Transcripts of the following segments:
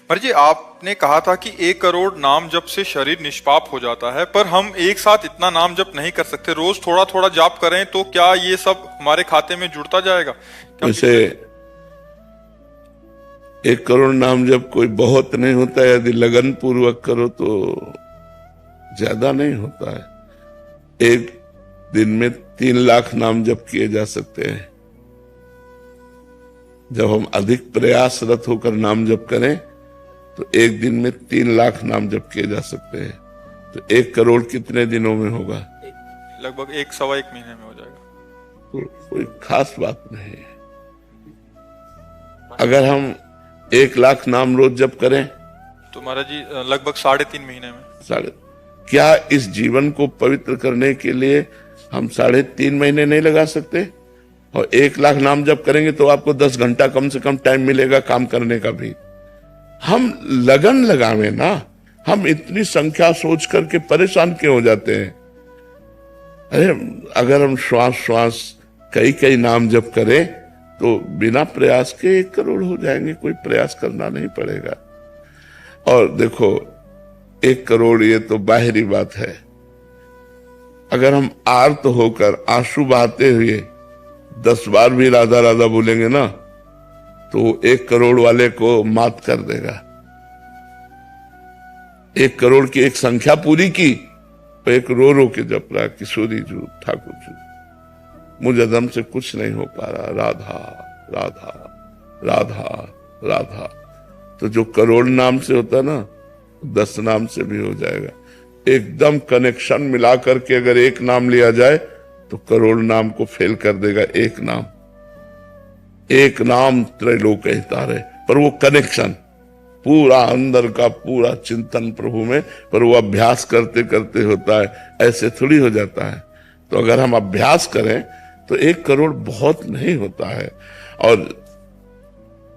पर जी आपने कहा था कि 1 करोड़ नाम जप से शरीर निष्पाप हो जाता है, पर हम एक साथ इतना नाम जप नहीं कर सकते। रोज थोड़ा थोड़ा जाप करें तो क्या ये सब हमारे खाते में जुड़ता जाएगा? क्या वैसे 1 करोड़ नाम जब कोई बहुत नहीं होता है, यदि लगन पूर्वक करो तो ज्यादा नहीं होता है। एक दिन में 3 लाख नाम जप किए जा सकते हैं। जब हम अधिक प्रयासरत होकर नाम जप करें तो एक दिन में 3 लाख नाम जप किए जा सकते हैं। तो 1 करोड़ कितने दिनों में होगा? लगभग 1 सवा 1 महीने में हो जाएगा। तो कोई खास बात नहीं है। अगर हम 1 लाख नाम रोज जप करें तो महाराज जी लगभग 3.5 महीने में। साढ़े क्या इस जीवन को पवित्र करने के लिए हम 3.5 महीने नहीं लगा सकते? और 1 लाख नाम जप करेंगे तो आपको 10 घंटा कम से कम टाइम मिलेगा काम करने का भी। हम लगन लगावे ना, हम इतनी संख्या सोच करके परेशान क्यों हो जाते हैं? अरे अगर हम श्वास श्वास कई कई नाम जप करें तो बिना प्रयास के 1 करोड़ हो जाएंगे। कोई प्रयास करना नहीं पड़ेगा। और देखो 1 करोड़ ये तो बाहरी बात है। अगर हम आर्त होकर आंसू बहाते हुए 10 बार भी राधा राधा बोलेंगे ना तो 1 करोड़ वाले को मात कर देगा। 1 करोड़ की एक संख्या पूरी की तो एक रो के जप रहा, किशोरी जू ठाकुर जू मुझ अदम से कुछ नहीं हो पा रहा, राधा राधा राधा राधा। तो जो करोड़ नाम से होता ना 10 नाम से भी हो जाएगा। एकदम कनेक्शन मिला करके अगर एक नाम लिया जाए तो करोड़ नाम को फेल कर देगा। एक नाम त्रैलोक हितारे, पर वो कनेक्शन पूरा अंदर का पूरा चिंतन प्रभु में, पर वो अभ्यास करते करते होता है, ऐसे थोड़ी हो जाता है। तो अगर हम अभ्यास करें तो 1 करोड़ बहुत नहीं होता है। और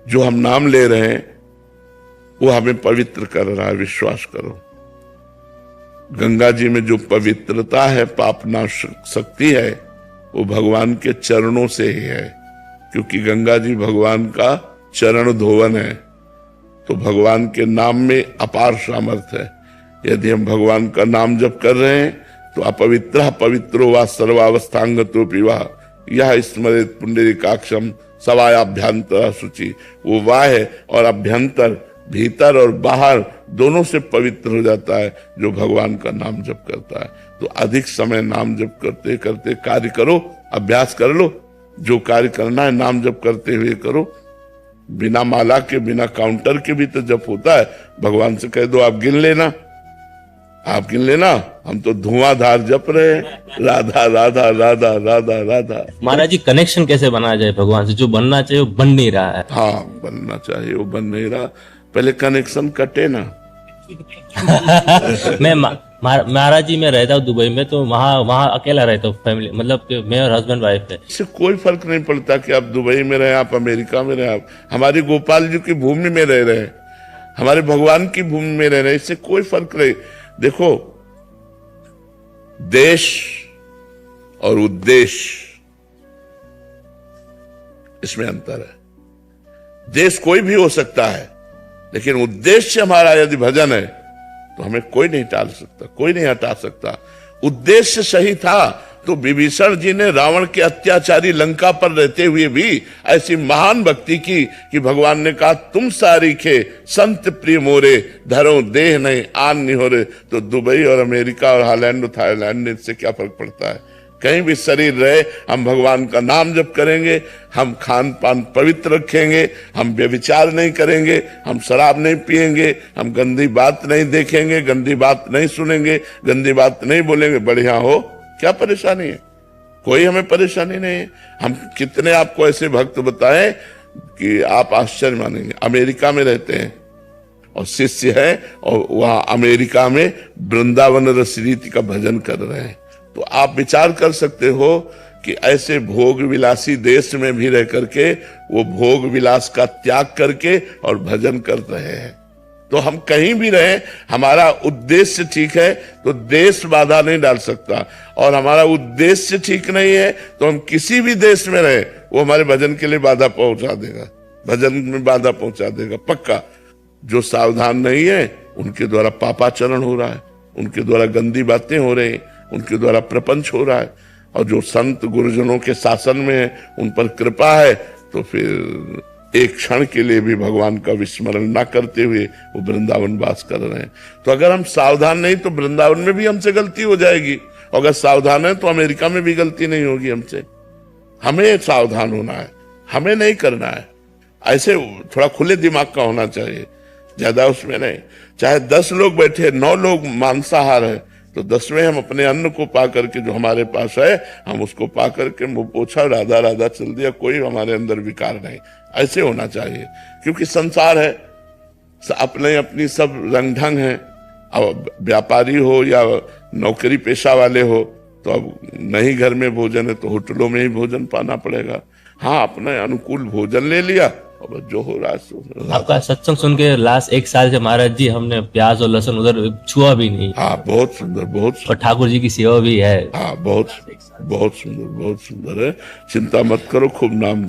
जो हम नाम ले रहे हैं वो हमें पवित्र कर रहा है, विश्वास करो। गंगा जी में जो पवित्रता है, पाप नाश शक्ति है, वो भगवान के चरणों से ही है। क्योंकि गंगा जी भगवान का चरण धोवन है। तो भगवान के नाम में अपार सामर्थ्य है। यदि हम भगवान का नाम जप कर रहे हैं तो अपवित्र पवित्रो वा सर्वावस्थांगतो पिवा यह स्मरेत पुंडरीकाक्षम सवायाभ्यंतर शुचि। वो वाह है और अभ्यंतर, भीतर और बाहर दोनों से पवित्र हो जाता है जो भगवान का नाम जप करता है। तो अधिक समय नाम जप करते करते कार्य करो, अभ्यास कर लो। जो कार्य करना है नाम जप करते हुए करो। बिना माला के, बिना काउंटर के भी तो जप होता है। भगवान से कह दो आप गिन लेना, आप गिन लेना, हम तो धुआंधार जप रहे हैं, राधा राधा राधा राधा राधा। महाराज जी कनेक्शन कैसे बनाया जाए भगवान से? जो बनना चाहिए वो बन नहीं रहा है। हाँ, बनना चाहिए वो बन नहीं रहा। पहले कनेक्शन कटे ना। मैं महाराज जी मैं रहता हूँ दुबई में, तो वहाँ अकेला रहता हूँ, फैमिली मतलब कि मैं और हस्बैंड वाइफ है। इससे कोई फर्क नहीं पड़ता कि आप दुबई में रहे, आप अमेरिका में रहे, आप हमारी गोपाल जी की भूमि में रह रहे हैं, हमारे भगवान की भूमि में रह रहे हैं, इससे कोई फर्क नहीं। देखो, देश और उद्देश्य इसमें अंतर है। देश कोई भी हो सकता है, लेकिन उद्देश्य हमारा यदि भजन है तो हमें कोई नहीं टाल सकता, कोई नहीं हटा सकता। उद्देश्य सही था तो विभीषण जी ने रावण के अत्याचारी लंका पर रहते हुए भी ऐसी महान भक्ति की कि भगवान ने कहा तुम सारीखे संत प्रिय मोरे, धरो देह नहीं आन निहोरे। तो दुबई और अमेरिका और हॉलैंड और थाईलैंड, इससे क्या फर्क पड़ता है? कहीं भी शरीर रहे, हम भगवान का नाम जप करेंगे, हम खान पान पवित्र रखेंगे, हम व्यभिचार नहीं करेंगे, हम शराब नहीं पिएंगे, हम गंदी बात नहीं देखेंगे, गंदी बात नहीं सुनेंगे, गंदी बात नहीं बोलेंगे। बढ़िया हो, क्या परेशानी है? कोई हमें परेशानी नहीं है। हम कितने आपको ऐसे भक्त बताएं कि आप आश्चर्य मानेंगे। अमेरिका में रहते हैं और शिष्य है, और वहां अमेरिका में वृंदावन रस रीति का भजन कर रहे हैं। तो आप विचार कर सकते हो कि ऐसे भोग विलासी देश में भी रह करके वो भोग विलास का त्याग करके और भजन कर रहे हैं। तो हम कहीं भी रहे, हमारा उद्देश्य ठीक है तो देश बाधा नहीं डाल सकता, और हमारा उद्देश्य ठीक नहीं है तो हम किसी भी देश में रहे वो हमारे भजन के लिए बाधा पहुंचा देगा, भजन में बाधा पहुंचा देगा, पक्का। जो सावधान नहीं है उनके द्वारा पापाचरण हो रहा है, उनके द्वारा गंदी बातें हो रही, उनके द्वारा प्रपंच हो रहा है। और जो संत गुरुजनों के शासन में है, उन पर कृपा है, तो फिर एक क्षण के लिए भी भगवान का विस्मरण ना करते हुए वो वृंदावन वास कर रहे हैं। तो अगर हम सावधान नहीं तो वृंदावन में भी हमसे गलती हो जाएगी, और अगर सावधान है तो अमेरिका में भी गलती नहीं होगी हमसे। हमें सावधान होना है, हमें नहीं करना है। ऐसे थोड़ा खुले दिमाग का होना चाहिए, ज्यादा उसमें नहीं। चाहे 10 लोग बैठे, 9 लोग मांसाहार है, तो 10वें हम अपने अन्न को पा करके, जो हमारे पास है, हम उसको पा करके मुंह पोछा, राधा राधा चल दिया, कोई हमारे अंदर विकार नहीं। ऐसे होना चाहिए, क्योंकि संसार है, अपने अपनी सब रंग ढंग है। अब व्यापारी हो या नौकरी पेशा वाले हो, तो अब नहीं घर में भोजन है तो होटलों में ही भोजन पाना पड़ेगा। हाँ, अपने अनुकूल भोजन ले लिया, और जो हो रहा है सो हो रहा है। आपका सत्संग सुन के लास्ट 1 साल से महाराज जी हमने प्याज और लहसुन उधर छुआ भी नहीं। हाँ, बहुत सुंदर, बहुत और सुंदर। ठाकुर जी की सेवा भी है। हाँ, बहुत बहुत सुंदर, बहुत सुंदर है। चिंता मत करो, खूब नाम